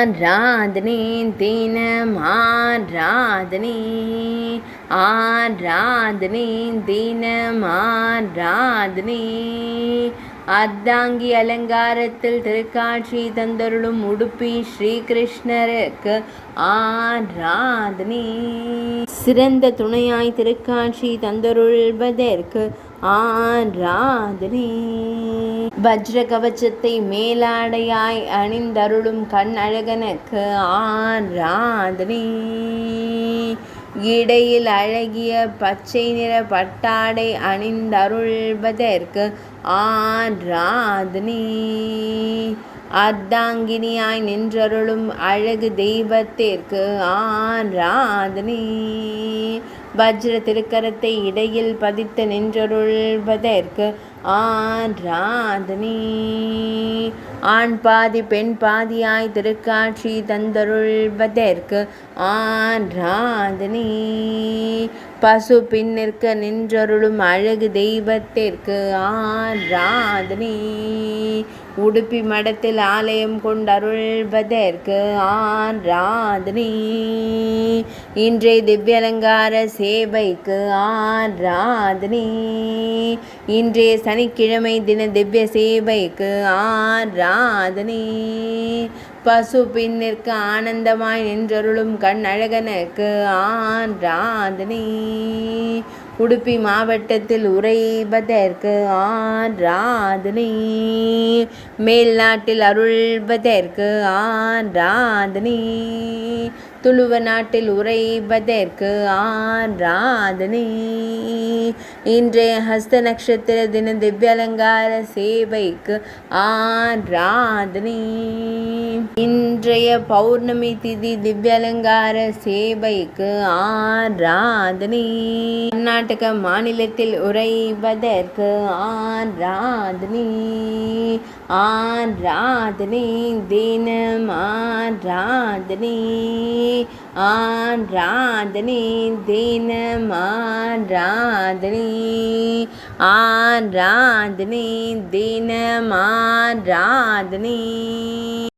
ஆராதனை தினம் ஆராதனை ஆராதனை தினம் ஆராதனை அர்த்தாங்கி அலங்காரத்தில் திருக்காட்சி தந்தருளும் உடுப்பி ஸ்ரீகிருஷ்ணருக்கு ஆராதனை சிறந்த துணையாய் திருக்காட்சி தந்தருள்வதற்கு ஆராதனை வஜ்ர கவச்சத்தை மேலாடையாய் அணிந்தருளும் கண் அழகனுக்கு ஆராதனை இடையில் அழகிய பச்சை நிற பட்டாடை அணிந்தருள்வதற்கு ஆராதனை அர்த்தாங்கினியாய் நின்றருளும் அழகு தெய்வத்திற்கு ஆராதனை வஜ்ர திருக்கரத்தை இடையில் பதித்து நின்றருள்வதற்கு ஆராதனை ஆண் பாதி பெண் பாதியாய் திருக்காட்சி தந்தருள்வதற்கு ஆராதனை பசு பின்னிற்க நின்றருளும் அழகு தெய்வத்திற்கு ஆராதனை உடுப்பி மடத்தில் ஆலயம் கொண்டருள்வதற்கு ஆராதனை இன்றைய திவ்யலங்கார சேவைக்கு ஆராதனை இன்றைய சனிக்கிழமை தின திவ்ய சேவைக்கு ஆராதனை பசு பின்னிற்கு ஆனந்தமாய் நின்றருளும் கண் அழகனுக்கு ஆராதனை உடுப்பி மாவட்டத்தில் உறைவதற்கு ஆராதனை மேல் நாட்டில் அருள்வதற்கு ஆராதனை துளுவ நாட்டில் உறைவதற்கு ஆராதனை இன்றைய ஹஸ்த நட்சத்திர தின திவ்யலங்கார சேவைக்கு ஆராதனை இன்றைய பௌர்ணமி திதி திவ்யலங்கார சேவைக்கு ஆராதனை கர்நாடக மாநிலத்தில் உறைவதற்கு ஆராதனை ஆராதனை தினம் ஆராதனை ஆராதனை தினம் ஆராதனை ஆராதனை தினம் ஆராதனை